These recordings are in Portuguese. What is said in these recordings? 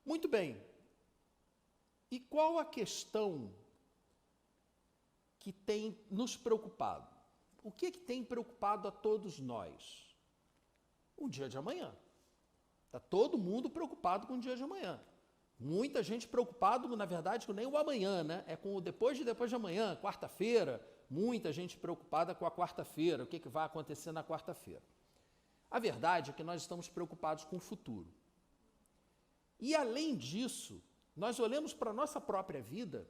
Muito bem. E qual a questão que tem nos preocupado? O que tem preocupado a todos nós? O dia de amanhã. Está todo mundo preocupado com o dia de amanhã. Muita gente preocupado, na verdade, com nem o amanhã, né? É com o depois de amanhã, quarta-feira. Muita gente preocupada com a quarta-feira, o que vai acontecer na quarta-feira. A verdade é que nós estamos preocupados com o futuro. E, além disso, nós olhamos para a nossa própria vida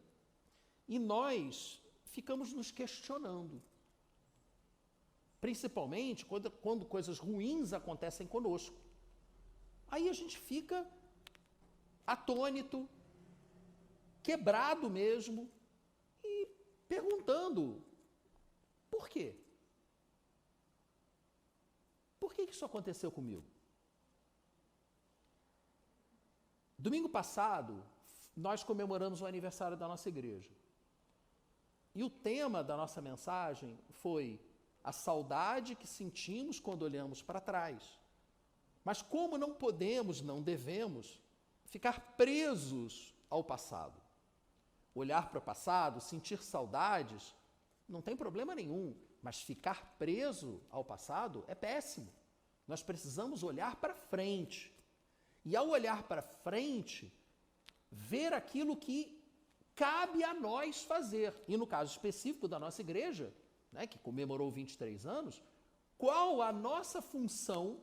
e nós ficamos nos questionando. Principalmente quando coisas ruins acontecem conosco. Aí a gente fica atônito, quebrado mesmo e perguntando, por quê? Por que isso aconteceu comigo? Domingo passado, nós comemoramos o aniversário da nossa igreja. E o tema da nossa mensagem foi a saudade que sentimos quando olhamos para trás. Mas como não podemos, não devemos, ficar presos ao passado. Olhar para o passado, sentir saudades, não tem problema nenhum, mas ficar preso ao passado é péssimo. Nós precisamos olhar para frente. E ao olhar para frente, ver aquilo que cabe a nós fazer. E no caso específico da nossa igreja, né, que comemorou 23 anos, qual a nossa função,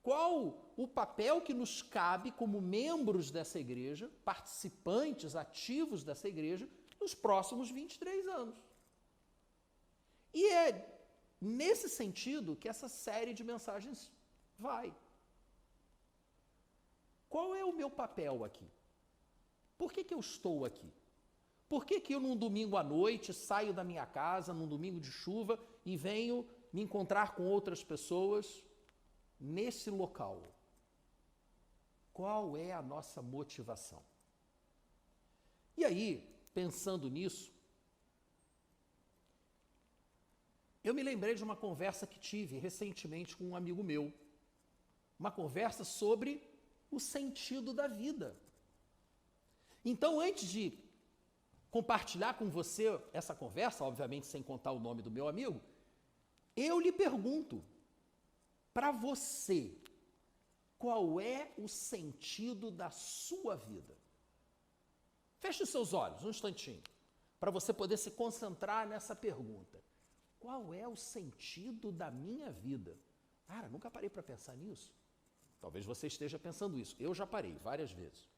qual o papel que nos cabe como membros dessa igreja, participantes ativos dessa igreja, nos próximos 23 anos. E é nesse sentido que essa série de mensagens vai. Qual é o meu papel aqui? Por que eu estou aqui? Por que eu, num domingo à noite, saio da minha casa, num domingo de chuva, e venho me encontrar com outras pessoas nesse local? Qual é a nossa motivação? E aí, pensando nisso, eu me lembrei de uma conversa que tive recentemente com um amigo meu. Uma conversa sobre o sentido da vida. Então, antes de compartilhar com você essa conversa, obviamente sem contar o nome do meu amigo, eu lhe pergunto, para você, qual é o sentido da sua vida? Feche os seus olhos um instantinho, para você poder se concentrar nessa pergunta. Qual é o sentido da minha vida? Cara, nunca parei para pensar nisso. Talvez você esteja pensando isso. Eu já parei várias vezes.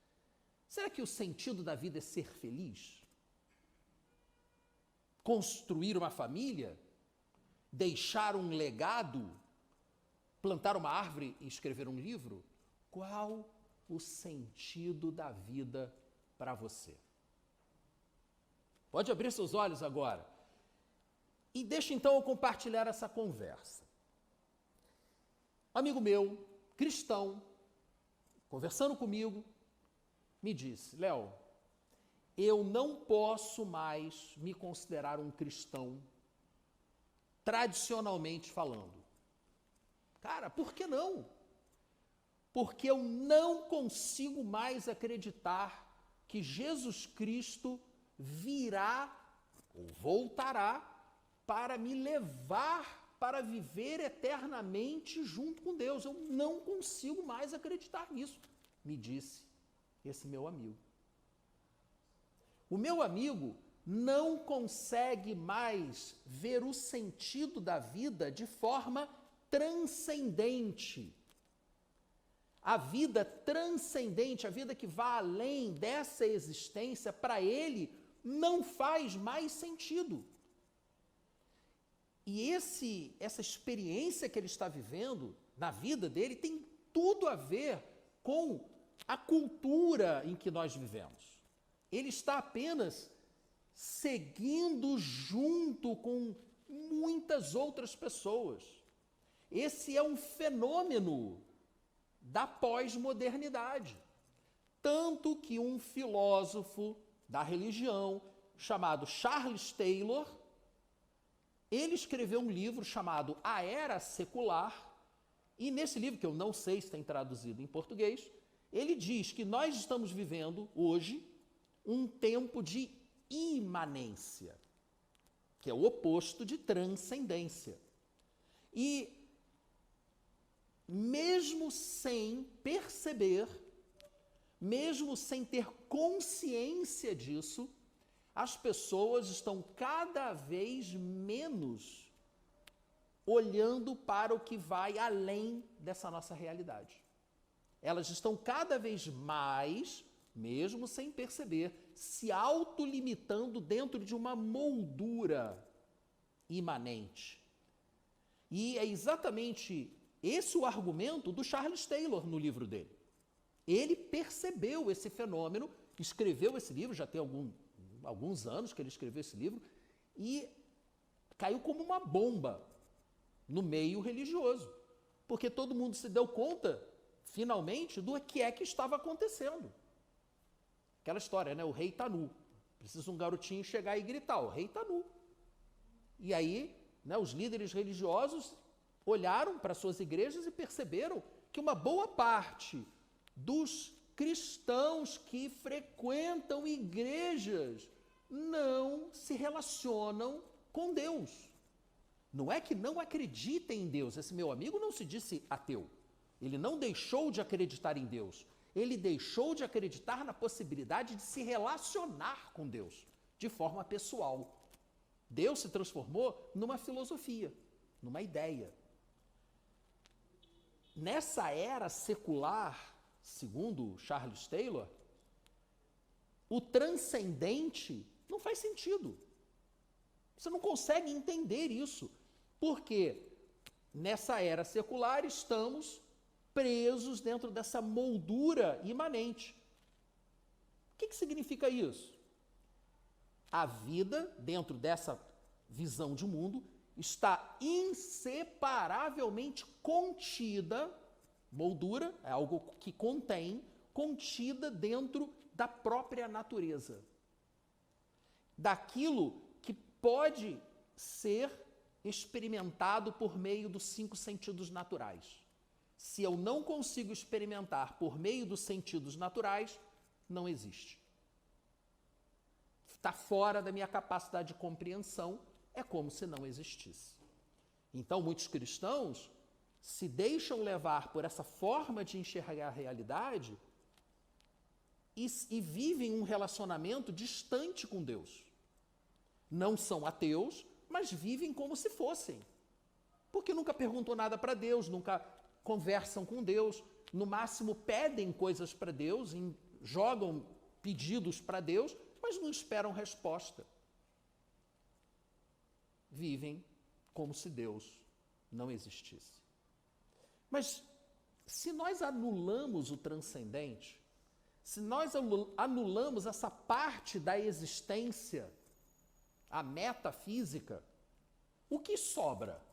Será que o sentido da vida é ser feliz? Construir uma família? Deixar um legado? Plantar uma árvore e escrever um livro? Qual o sentido da vida para você? Pode abrir seus olhos agora. E deixa então eu compartilhar essa conversa. Um amigo meu, cristão, conversando comigo, me disse, Léo, eu não posso mais me considerar um cristão tradicionalmente falando. Cara, por que não? Porque eu não consigo mais acreditar que Jesus Cristo virá ou voltará para me levar para viver eternamente junto com Deus. Eu não consigo mais acreditar nisso, me disse esse meu amigo. O meu amigo não consegue mais ver o sentido da vida de forma transcendente. A vida transcendente, a vida que vai além dessa existência, para ele não faz mais sentido. E essa experiência que ele está vivendo na vida dele tem tudo a ver com a cultura em que nós vivemos. Ele está apenas seguindo junto com muitas outras pessoas. Esse é um fenômeno da pós-modernidade. Tanto que um filósofo da religião chamado Charles Taylor, ele escreveu um livro chamado A Era Secular, e nesse livro, que eu não sei se tem traduzido em português, ele diz que nós estamos vivendo hoje um tempo de imanência, que é o oposto de transcendência. E, mesmo sem perceber, mesmo sem ter consciência disso, as pessoas estão cada vez menos olhando para o que vai além dessa nossa realidade. Elas estão cada vez mais, mesmo sem perceber, se autolimitando dentro de uma moldura imanente. E é exatamente esse o argumento do Charles Taylor no livro dele. Ele percebeu esse fenômeno, escreveu esse livro, já tem alguns anos que ele escreveu esse livro, e caiu como uma bomba no meio religioso, porque todo mundo se deu conta, finalmente, do que é que estava acontecendo. Aquela história, né? O rei tá nu. Precisa um garotinho chegar e gritar, o rei tá nu. E aí, né, os líderes religiosos olharam para suas igrejas e perceberam que uma boa parte dos cristãos que frequentam igrejas não se relacionam com Deus. Não é que não acreditem em Deus. Esse meu amigo não se disse ateu. Ele não deixou de acreditar em Deus. Ele deixou de acreditar na possibilidade de se relacionar com Deus de forma pessoal. Deus se transformou numa filosofia, numa ideia. Nessa era secular, segundo Charles Taylor, o transcendente não faz sentido. Você não consegue entender isso, porque nessa era secular estamos presos dentro dessa moldura imanente. O que significa isso? A vida, dentro dessa visão de mundo, está inseparavelmente contida, moldura é algo que contém, contida dentro da própria natureza. Daquilo que pode ser experimentado por meio dos 5 sentidos naturais. Se eu não consigo experimentar por meio dos sentidos naturais, não existe. Está fora da minha capacidade de compreensão, é como se não existisse. Então, muitos cristãos se deixam levar por essa forma de enxergar a realidade e vivem um relacionamento distante com Deus. Não são ateus, mas vivem como se fossem. Porque nunca perguntam nada para Deus, nunca conversam com Deus, no máximo pedem coisas para Deus, jogam pedidos para Deus, mas não esperam resposta. Vivem como se Deus não existisse. Mas se nós anulamos o transcendente, se nós anulamos essa parte da existência, a metafísica, o que sobra?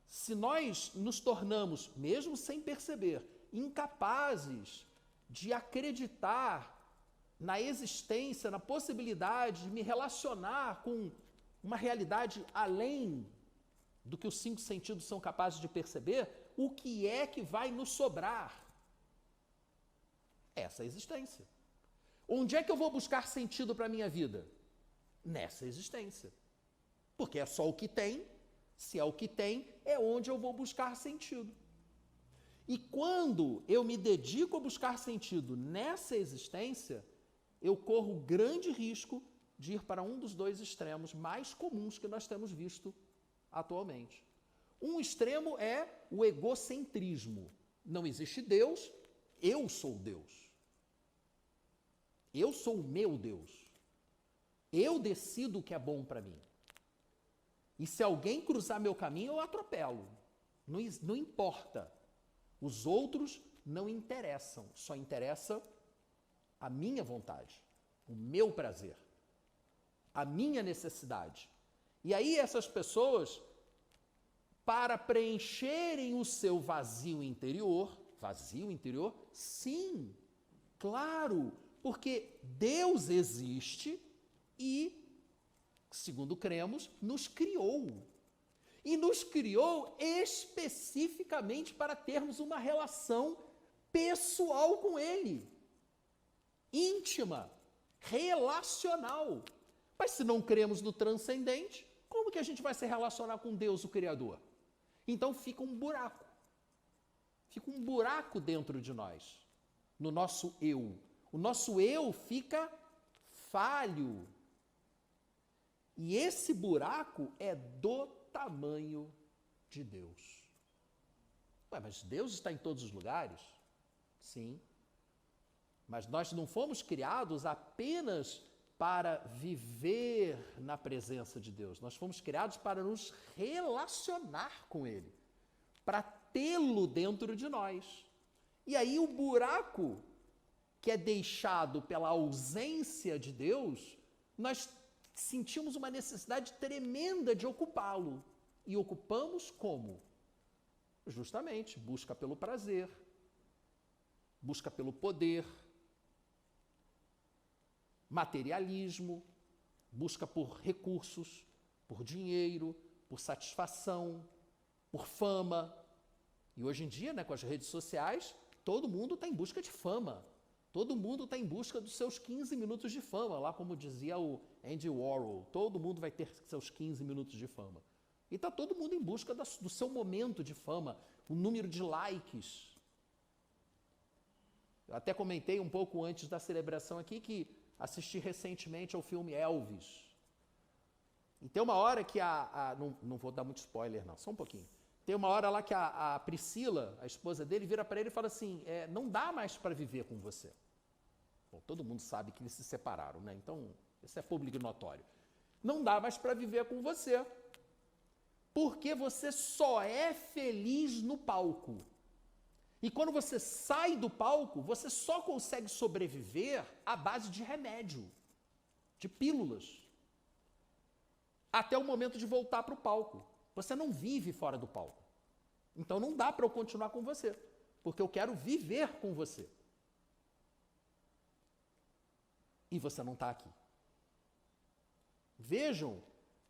Se nós nos tornamos, mesmo sem perceber, incapazes de acreditar na existência, na possibilidade de me relacionar com uma realidade além do que os 5 sentidos são capazes de perceber, o que é que vai nos sobrar? Essa existência. Onde é que eu vou buscar sentido para a minha vida? Nessa existência. Porque é só o que tem, se é o que tem, é onde eu vou buscar sentido. E quando eu me dedico a buscar sentido nessa existência, eu corro grande risco de ir para um dos 2 extremos mais comuns que nós temos visto atualmente. Um extremo é o egocentrismo. Não existe Deus, eu sou Deus. Eu sou o meu Deus. Eu decido o que é bom para mim. E se alguém cruzar meu caminho, eu atropelo. Não importa. Os outros não interessam. Só interessa a minha vontade, o meu prazer, a minha necessidade. E aí essas pessoas, para preencherem o seu vazio interior, sim, claro, porque Deus existe e, segundo cremos, nos criou. E nos criou especificamente para termos uma relação pessoal com Ele, íntima, relacional. Mas se não cremos no transcendente, como que a gente vai se relacionar com Deus, o Criador? Então fica um buraco. Fica um buraco dentro de nós, no nosso eu. O nosso eu fica falho. E esse buraco é do tamanho de Deus. Ué, mas Deus está em todos os lugares? Sim. Mas nós não fomos criados apenas para viver na presença de Deus. Nós fomos criados para nos relacionar com Ele, para tê-lo dentro de nós. E aí o buraco que é deixado pela ausência de Deus, nós sentimos uma necessidade tremenda de ocupá-lo. E ocupamos como? Justamente, busca pelo prazer, busca pelo poder, materialismo, busca por recursos, por dinheiro, por satisfação, por fama. E hoje em dia, né, com as redes sociais, todo mundo está em busca de fama. Todo mundo está em busca dos seus 15 minutos de fama, lá como dizia o Andy Warhol, todo mundo vai ter seus 15 minutos de fama. E está todo mundo em busca do seu momento de fama, o número de likes. Eu até comentei um pouco antes da celebração aqui que assisti recentemente ao filme Elvis. E tem uma hora que não vou dar muito spoiler não, só um pouquinho. Tem uma hora lá que a Priscila, a esposa dele, vira para ele e fala assim, não dá mais para viver com você. Bom, todo mundo sabe que eles se separaram, né? Então, isso é público e notório. Não dá mais para viver com você, porque você só é feliz no palco. E quando você sai do palco, você só consegue sobreviver à base de remédio, de pílulas, até o momento de voltar para o palco. Você não vive fora do palco. Então não dá para eu continuar com você, porque eu quero viver com você. E você não está aqui. Vejam,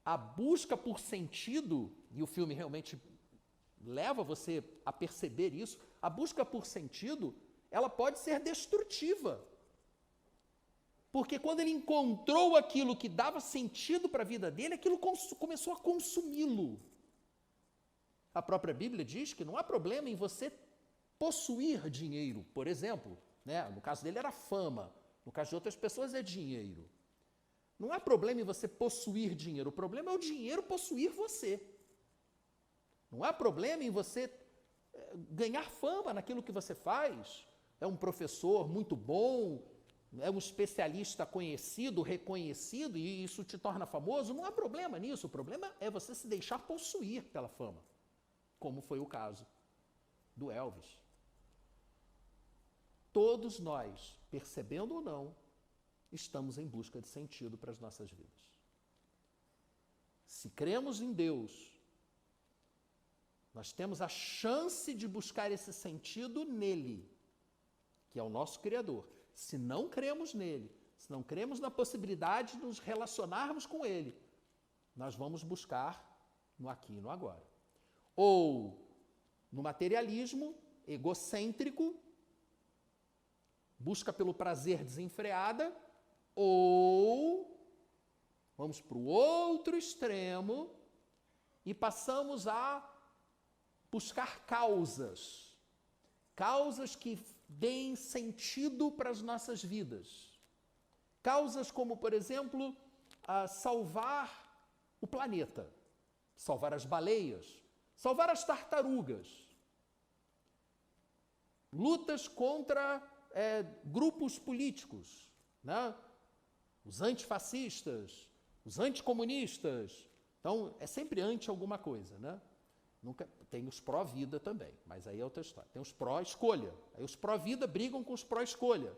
a busca por sentido, e o filme realmente leva você a perceber isso, a busca por sentido, ela pode ser destrutiva. Porque quando ele encontrou aquilo que dava sentido para a vida dele, aquilo começou a consumi-lo. A própria Bíblia diz que não há problema em você possuir dinheiro, por exemplo. Né? No caso dele era fama, no caso de outras pessoas é dinheiro. Não há problema em você possuir dinheiro, o problema é o dinheiro possuir você. Não há problema em você ganhar fama naquilo que você faz. É um professor muito bom, é um especialista conhecido, reconhecido, e isso te torna famoso. Não há problema nisso, o problema é você se deixar possuir pela fama, como foi o caso do Elvis. Todos nós, percebendo ou não, estamos em busca de sentido para as nossas vidas. Se cremos em Deus, nós temos a chance de buscar esse sentido nele, que é o nosso Criador. Se não cremos nele, se não cremos na possibilidade de nos relacionarmos com ele, nós vamos buscar no aqui e no agora. Ou no materialismo egocêntrico, busca pelo prazer desenfreada, ou vamos para o outro extremo e passamos a buscar causas que deem sentido para as nossas vidas. Causas como, por exemplo, salvar o planeta, salvar as baleias, salvar as tartarugas, lutas contra grupos políticos, né? Os antifascistas, os anticomunistas. Então, é sempre anti alguma coisa, né? Nunca, tem os pró-vida também, mas aí é outra história. Tem os pró-escolha. Aí os pró-vida brigam com os pró-escolha.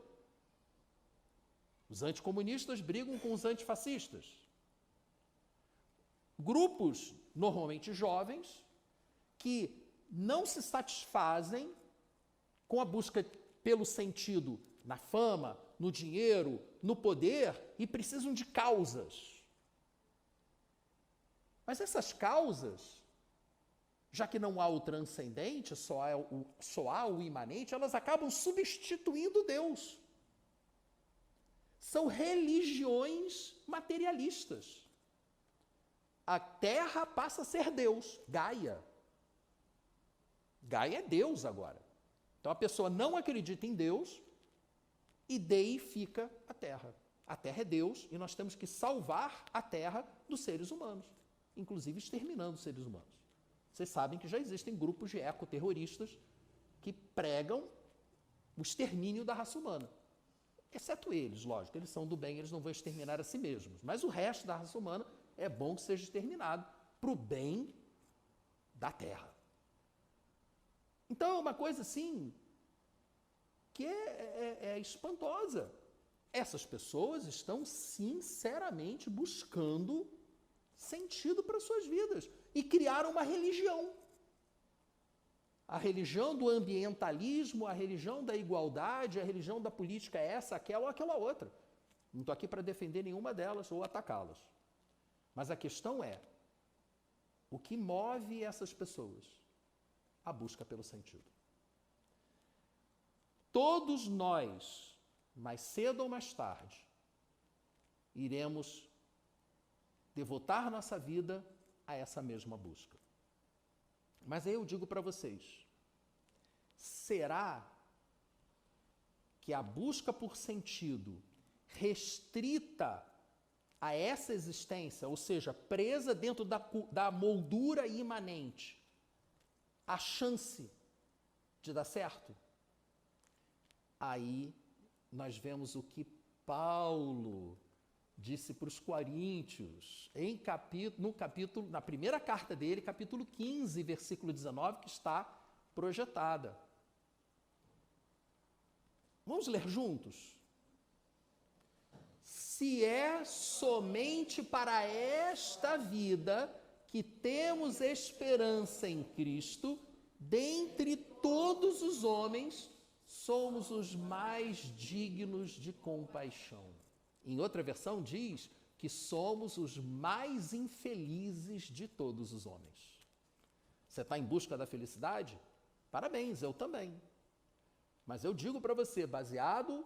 Os anticomunistas brigam com os antifascistas. Grupos, normalmente jovens, que não se satisfazem com a busca pelo sentido na fama, no dinheiro, no poder, e precisam de causas. Mas essas causas já que não há o transcendente, só há o imanente, elas acabam substituindo Deus. São religiões materialistas. A Terra passa a ser Deus, Gaia. Gaia é Deus agora. Então a pessoa não acredita em Deus e deifica a Terra. A Terra é Deus e nós temos que salvar a Terra dos seres humanos, inclusive exterminando os seres humanos. Vocês sabem que já existem grupos de ecoterroristas que pregam o extermínio da raça humana. Exceto eles, lógico, eles são do bem, eles não vão exterminar a si mesmos. Mas o resto da raça humana é bom que seja exterminado para o bem da Terra. Então é uma coisa assim que é espantosa. Essas pessoas estão sinceramente buscando sentido para suas vidas e criaram uma religião. A religião do ambientalismo, a religião da igualdade, a religião da política essa, aquela ou aquela outra. Não estou aqui para defender nenhuma delas ou atacá-las. Mas a questão é, o que move essas pessoas? A busca pelo sentido. Todos nós, mais cedo ou mais tarde, iremos devotar nossa vida a essa mesma busca. Mas aí eu digo para vocês, será que a busca por sentido restrita a essa existência, ou seja, presa dentro da moldura imanente, a chance de dar certo? Aí nós vemos o que Paulo disse para os coríntios, na primeira carta dele, capítulo 15, versículo 19, que está projetada. Vamos ler juntos? Se é somente para esta vida que temos esperança em Cristo, dentre todos os homens, somos os mais dignos de compaixão. Em outra versão diz que somos os mais infelizes de todos os homens. Você está em busca da felicidade? Parabéns, eu também. Mas eu digo para você, baseado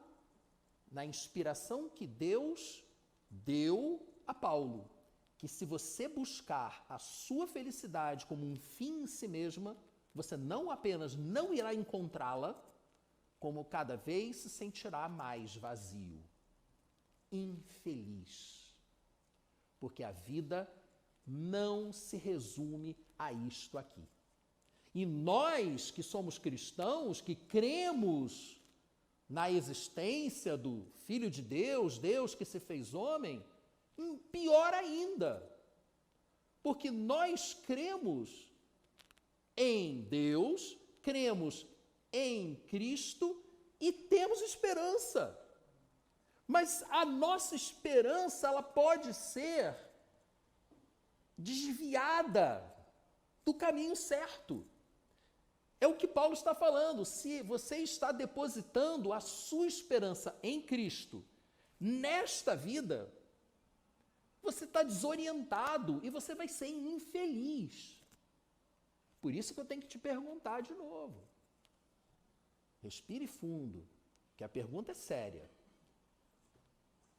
na inspiração que Deus deu a Paulo, que se você buscar a sua felicidade como um fim em si mesma, você não apenas não irá encontrá-la, como cada vez se sentirá mais vazio, infeliz. Porque a vida não se resume a isto aqui. E nós que somos cristãos, que cremos na existência do Filho de Deus, Deus que se fez homem, pior ainda, porque nós cremos em Deus, cremos em Cristo e temos esperança. Mas a nossa esperança, ela pode ser desviada do caminho certo. É o que Paulo está falando. Se você está depositando a sua esperança em Cristo nesta vida, você está desorientado e você vai ser infeliz. Por isso que eu tenho que te perguntar de novo. Respire fundo, que a pergunta é séria.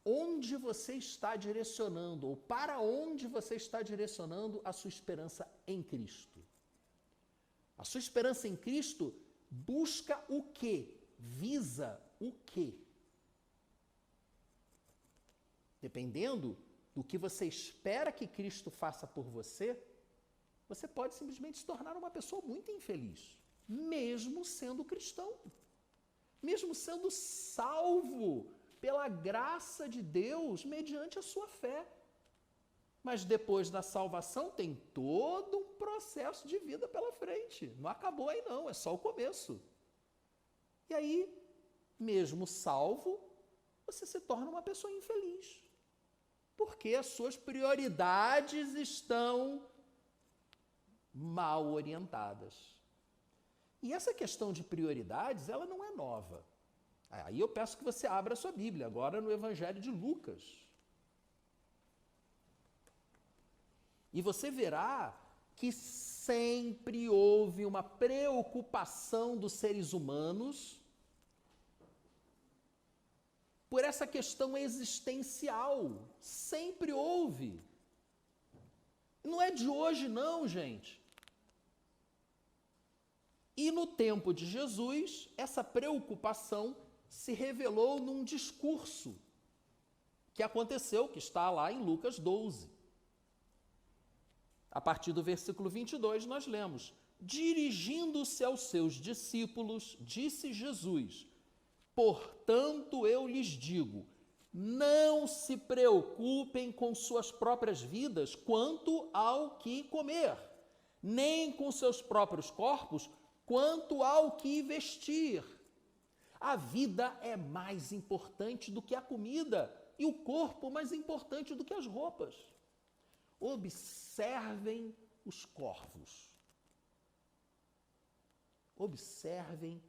Onde você está direcionando, ou para onde você está direcionando a sua esperança em Cristo? A sua esperança em Cristo busca o quê? Visa o quê? Dependendo do que você espera que Cristo faça por você, você pode simplesmente se tornar uma pessoa muito infeliz, mesmo sendo cristão, mesmo sendo salvo pela graça de Deus mediante a sua fé. Mas depois da salvação tem todo um processo de vida pela frente. Não acabou aí não, é só o começo. E aí, mesmo salvo, você se torna uma pessoa infeliz. Porque as suas prioridades estão mal orientadas. E essa questão de prioridades, ela não é nova. Aí eu peço que você abra a sua Bíblia, agora no Evangelho de Lucas. E você verá que sempre houve uma preocupação dos seres humanos por essa questão existencial. Sempre houve. Não é de hoje, não, gente. E no tempo de Jesus, essa preocupação se revelou num discurso que aconteceu, que está lá em Lucas 12. A partir do versículo 22, nós lemos: dirigindo-se aos seus discípulos, disse Jesus: portanto, eu lhes digo, não se preocupem com suas próprias vidas quanto ao que comer, nem com seus próprios corpos quanto ao que vestir. A vida é mais importante do que a comida e o corpo mais importante do que as roupas. Observem os corvos. Observem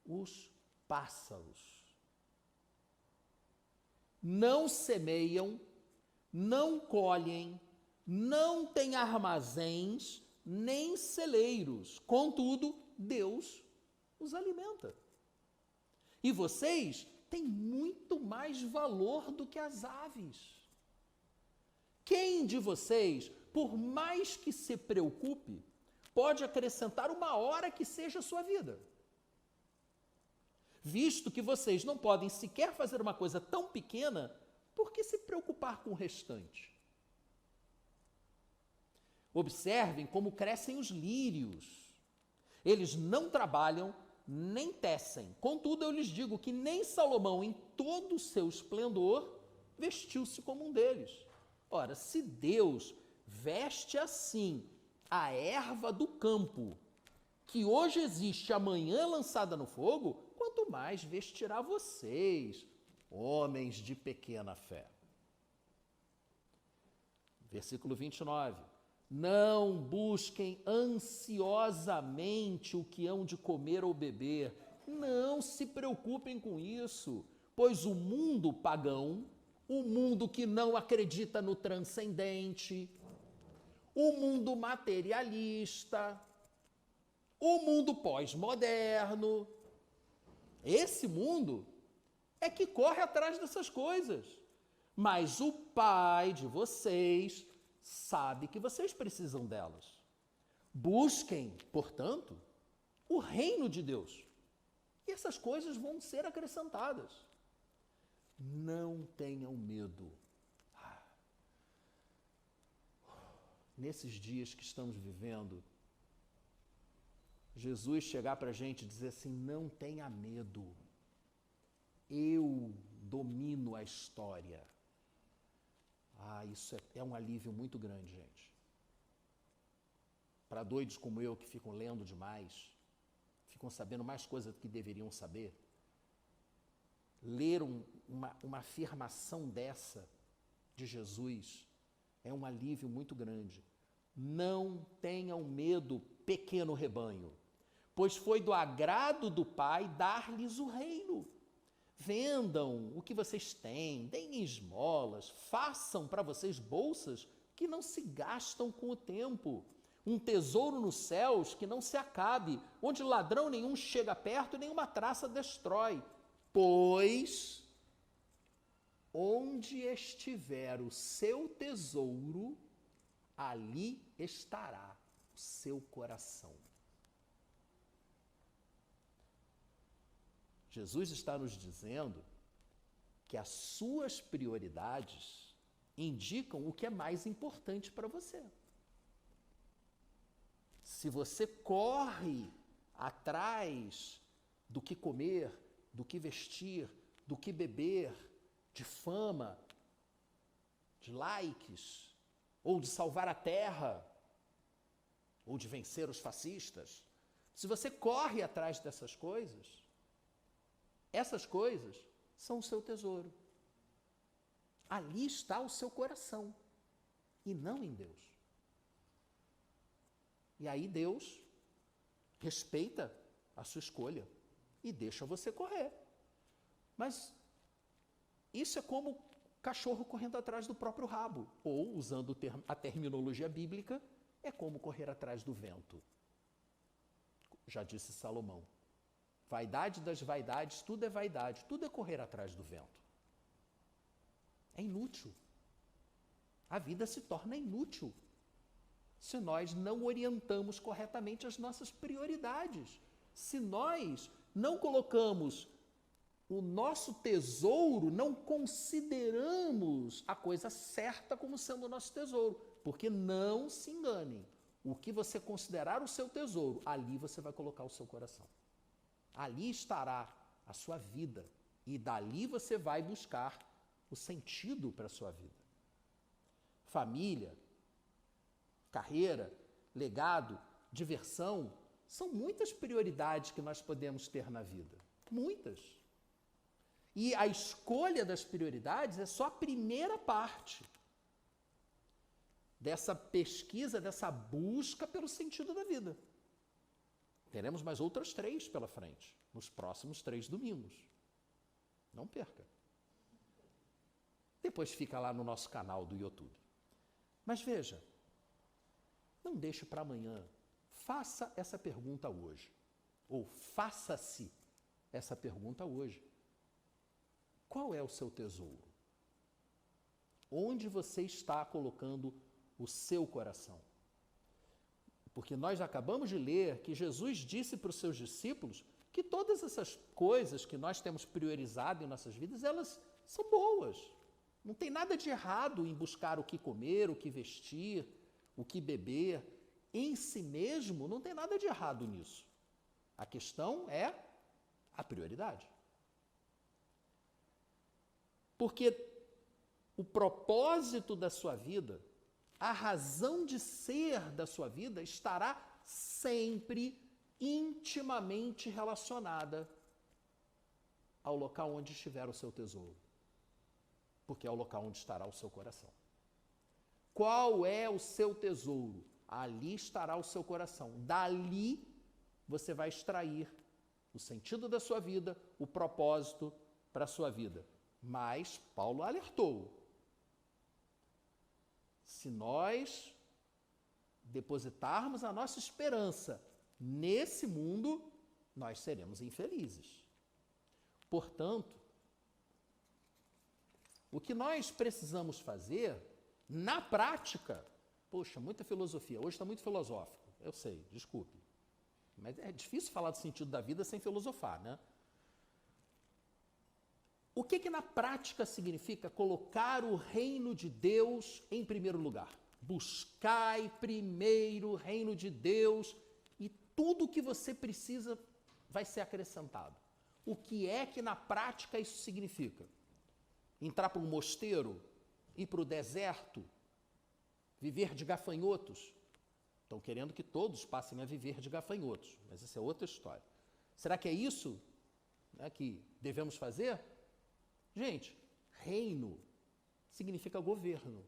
os pássaros. Não semeiam, não colhem, não têm armazéns, nem celeiros. Contudo, Deus os alimenta. E vocês têm muito mais valor do que as aves. Quem de vocês, por mais que se preocupe, pode acrescentar uma hora que seja a sua vida? Visto que vocês não podem sequer fazer uma coisa tão pequena, por que se preocupar com o restante? Observem como crescem os lírios. Eles não trabalham, nem tecem. Contudo, eu lhes digo que nem Salomão, em todo o seu esplendor, vestiu-se como um deles. Ora, se Deus veste assim a erva do campo, que hoje existe, amanhã lançada no fogo, quanto mais vestirá vocês, homens de pequena fé. Versículo 29. Não busquem ansiosamente o que hão de comer ou beber. Não se preocupem com isso, pois o mundo pagão, o mundo que não acredita no transcendente, o mundo materialista, o mundo pós-moderno, esse mundo é que corre atrás dessas coisas. Mas o Pai de vocês sabe que vocês precisam delas. Busquem, portanto, o reino de Deus. E essas coisas vão ser acrescentadas. Não tenham medo. Nesses dias que estamos vivendo, Jesus chegar para a gente e dizer assim, não tenha medo. Eu domino a história. Isso é um alívio muito grande, gente. Para doidos como eu, que ficam lendo demais, ficam sabendo mais coisas do que deveriam saber, ler uma afirmação dessa de Jesus é um alívio muito grande. Não tenham medo, pequeno rebanho, pois foi do agrado do Pai dar-lhes o reino. Vendam o que vocês têm, deem esmolas, façam para vocês bolsas que não se gastam com o tempo, um tesouro nos céus que não se acabe, onde ladrão nenhum chega perto e nenhuma traça destrói. Pois onde estiver o seu tesouro, ali estará o seu coração. Jesus está nos dizendo que as suas prioridades indicam o que é mais importante para você. Se você corre atrás do que comer, do que vestir, do que beber, de fama, de likes, ou de salvar a terra, ou de vencer os fascistas, se você corre atrás dessas coisas, essas coisas são o seu tesouro. Ali está o seu coração, e não em Deus. E aí Deus respeita a sua escolha e deixa você correr. Mas isso é como cachorro correndo atrás do próprio rabo, ou, usando a terminologia bíblica, é como correr atrás do vento. Já disse Salomão. Vaidade das vaidades, tudo é vaidade, tudo é correr atrás do vento. É inútil. A vida se torna inútil se nós não orientamos corretamente as nossas prioridades. Se nós não colocamos o nosso tesouro, não consideramos a coisa certa como sendo o nosso tesouro. Porque não se enganem, o que você considerar o seu tesouro, ali você vai colocar o seu coração. Ali estará a sua vida e dali você vai buscar o sentido para a sua vida. Família, carreira, legado, diversão, são muitas prioridades que nós podemos ter na vida. Muitas. E a escolha das prioridades é só a primeira parte dessa pesquisa, dessa busca pelo sentido da vida. Teremos mais outras 3 pela frente, nos próximos 3 domingos. Não perca. Depois fica lá no nosso canal do YouTube. Mas veja, não deixe para amanhã. Faça essa pergunta hoje. Ou faça-se essa pergunta hoje. Qual é o seu tesouro? Onde você está colocando o seu coração? Porque nós acabamos de ler que Jesus disse para os seus discípulos que todas essas coisas que nós temos priorizado em nossas vidas, elas são boas. Não tem nada de errado em buscar o que comer, o que vestir, o que beber. Em si mesmo, não tem nada de errado nisso. A questão é a prioridade. Porque o propósito da sua vida, a razão de ser da sua vida estará sempre intimamente relacionada ao local onde estiver o seu tesouro. Porque é o local onde estará o seu coração. Qual é o seu tesouro? Ali estará o seu coração. Dali você vai extrair o sentido da sua vida, o propósito para a sua vida. Mas Paulo alertou. Se nós depositarmos a nossa esperança nesse mundo, nós seremos infelizes. Portanto, o que nós precisamos fazer, na prática, poxa, muita filosofia, hoje está muito filosófico, eu sei, desculpe, mas é difícil falar do sentido da vida sem filosofar, né? O que na prática significa colocar o reino de Deus em primeiro lugar? Buscai primeiro o reino de Deus e tudo o que você precisa vai ser acrescentado. O que é que na prática isso significa? Entrar para um mosteiro, ir para o deserto, viver de gafanhotos? Estão querendo que todos passem a viver de gafanhotos, mas essa é outra história. Será que é isso, né, que devemos fazer? Gente, reino significa governo.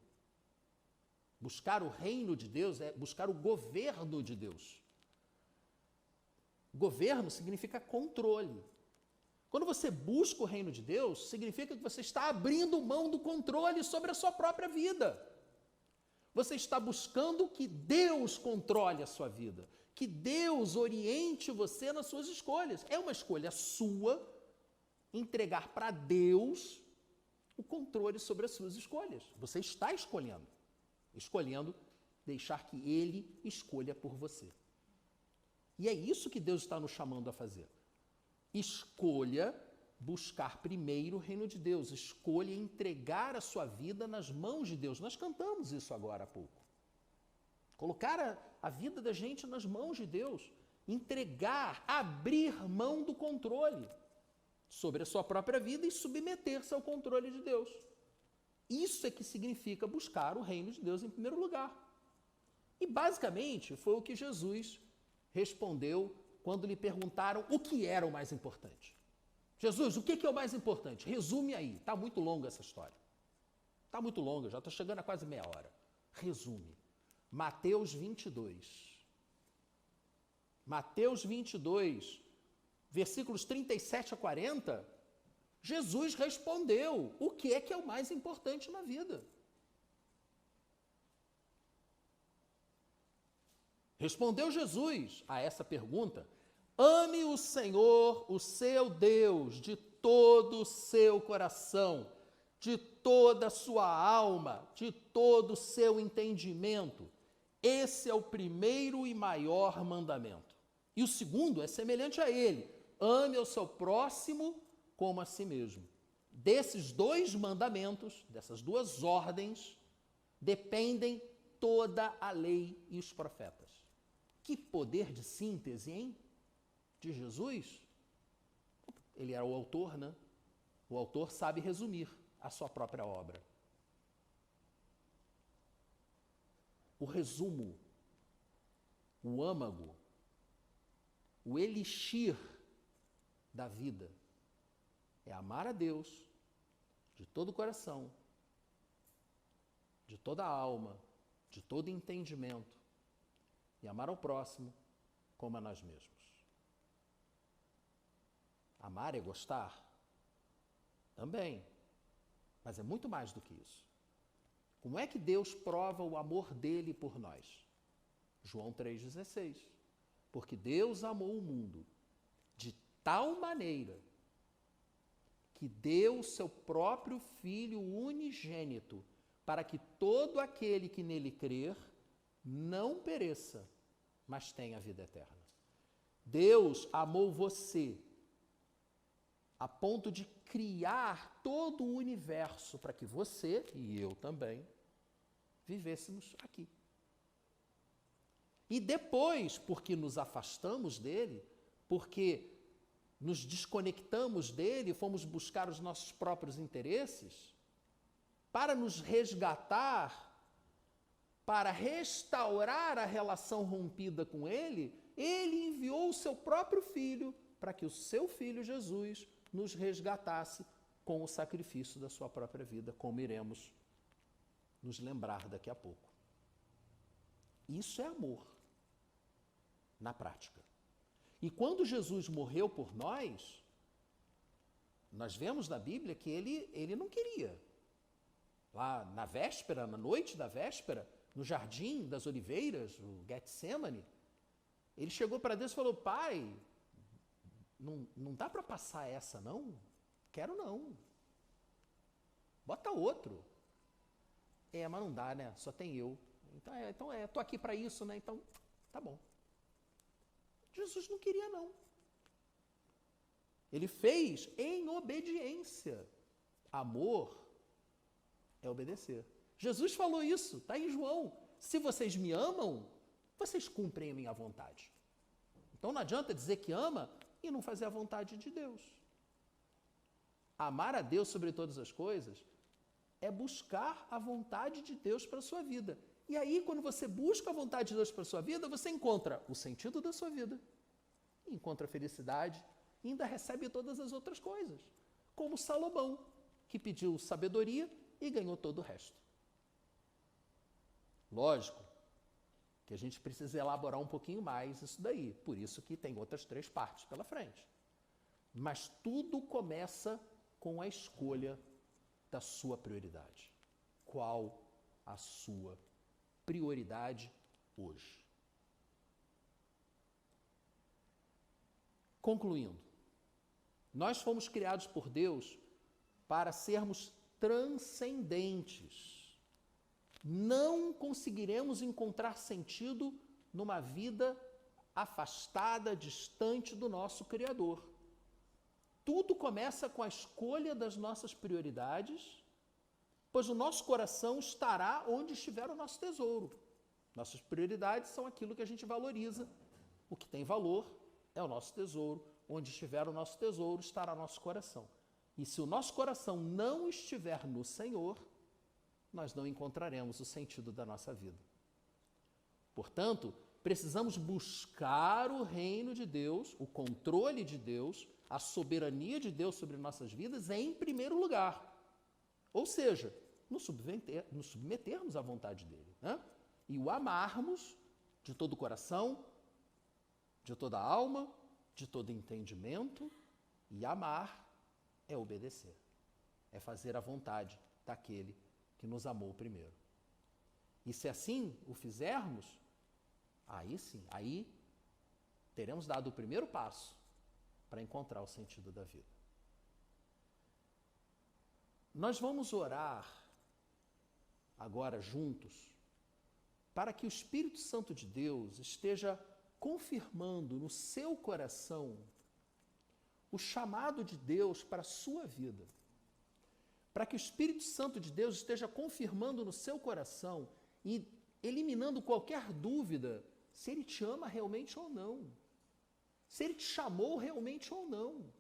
Buscar o reino de Deus é buscar o governo de Deus. Governo significa controle. Quando você busca o reino de Deus, significa que você está abrindo mão do controle sobre a sua própria vida. Você está buscando que Deus controle a sua vida, que Deus oriente você nas suas escolhas. É uma escolha sua entregar para Deus o controle sobre as suas escolhas. Você está escolhendo deixar que Ele escolha por você. E é isso que Deus está nos chamando a fazer. Escolha buscar primeiro o reino de Deus. Escolha entregar a sua vida nas mãos de Deus. Nós cantamos isso agora há pouco. Colocar a vida da gente nas mãos de Deus. Entregar, abrir mão do controle sobre a sua própria vida e submeter-se ao controle de Deus. Isso é que significa buscar o reino de Deus em primeiro lugar. E basicamente foi o que Jesus respondeu quando lhe perguntaram o que era o mais importante. Jesus, o que é o mais importante? Resume aí. Está muito longa essa história. Está muito longa, já estou chegando a quase meia hora. Resume. Mateus 22. Mateus 22, versículos 37 a 40, Jesus respondeu o que é o mais importante na vida. Respondeu Jesus a essa pergunta: ame o Senhor, o seu Deus, de todo o seu coração, de toda a sua alma, de todo o seu entendimento. Esse é o primeiro e maior mandamento. E o segundo é semelhante a ele: ame ao seu próximo como a si mesmo. Desses dois mandamentos, dessas duas ordens, dependem toda a lei e os profetas. Que poder de síntese, hein? De Jesus? Ele era o autor, né? O autor sabe resumir a sua própria obra. O resumo, o âmago, o elixir da vida é amar a Deus de todo o coração, de toda a alma, de todo entendimento e amar ao próximo como a nós mesmos. Amar é gostar? Também, mas é muito mais do que isso. Como é que Deus prova o amor dele por nós? João 3,16. Porque Deus amou o mundo de tal maneira que deu o seu próprio Filho unigênito para que todo aquele que nele crer não pereça, mas tenha vida eterna. Deus amou você a ponto de criar todo o universo para que você e eu também vivêssemos aqui. E depois, porque nos afastamos dele, porque nos desconectamos dele, fomos buscar os nossos próprios interesses, para nos resgatar, para restaurar a relação rompida com ele, ele enviou o seu próprio Filho para que o seu Filho Jesus nos resgatasse com o sacrifício da sua própria vida, como iremos nos lembrar daqui a pouco. Isso é amor, na prática. E quando Jesus morreu por nós, nós vemos na Bíblia que ele não queria. Lá na véspera, na noite da véspera, no Jardim das Oliveiras, o Getsemane, ele chegou para Deus e falou: Pai, não dá para passar essa, não? Quero não. Bota outro. Mas não dá, né? Só tem eu. Então tô aqui para isso, né? Então, tá bom. Jesus não queria, não. Ele fez em obediência. Amor é obedecer. Jesus falou isso, está em João. Se vocês me amam, vocês cumprem a minha vontade. Então não adianta dizer que ama e não fazer a vontade de Deus. Amar a Deus sobre todas as coisas é buscar a vontade de Deus para a sua vida. E aí, quando você busca a vontade de Deus para a sua vida, você encontra o sentido da sua vida, encontra a felicidade e ainda recebe todas as outras coisas. Como Salomão, que pediu sabedoria e ganhou todo o resto. Lógico que a gente precisa elaborar um pouquinho mais isso daí, por isso que tem outras 3 partes pela frente. Mas tudo começa com a escolha da sua prioridade. Qual a sua prioridade hoje? Concluindo, nós fomos criados por Deus para sermos transcendentes. Não conseguiremos encontrar sentido numa vida afastada, distante do nosso Criador. Tudo começa com a escolha das nossas prioridades, pois o nosso coração estará onde estiver o nosso tesouro. Nossas prioridades são aquilo que a gente valoriza. O que tem valor é o nosso tesouro. Onde estiver o nosso tesouro, estará nosso coração. E se o nosso coração não estiver no Senhor, nós não encontraremos o sentido da nossa vida. Portanto, precisamos buscar o reino de Deus, o controle de Deus, a soberania de Deus sobre nossas vidas em primeiro lugar. Ou seja, nos submetermos à vontade dele, né? E o amarmos de todo o coração, de toda a alma, de todo entendimento. E amar é obedecer, é fazer a vontade daquele que nos amou primeiro. E se assim o fizermos, aí sim, aí teremos dado o primeiro passo para encontrar o sentido da vida. Nós vamos orar agora juntos para que o Espírito Santo de Deus esteja confirmando no seu coração o chamado de Deus para a sua vida. Para que o Espírito Santo de Deus esteja confirmando no seu coração e eliminando qualquer dúvida se Ele te ama realmente ou não. Se Ele te chamou realmente ou não.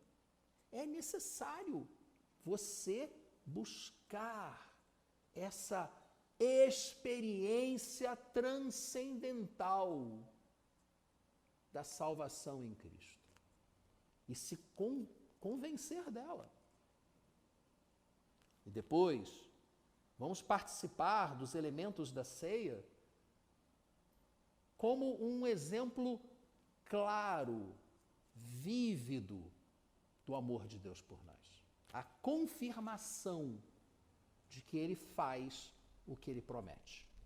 É necessário você buscar essa experiência transcendental da salvação em Cristo e se convencer dela. E depois, vamos participar dos elementos da ceia como um exemplo claro, vívido do amor de Deus por nós. A confirmação de que Ele faz o que Ele promete.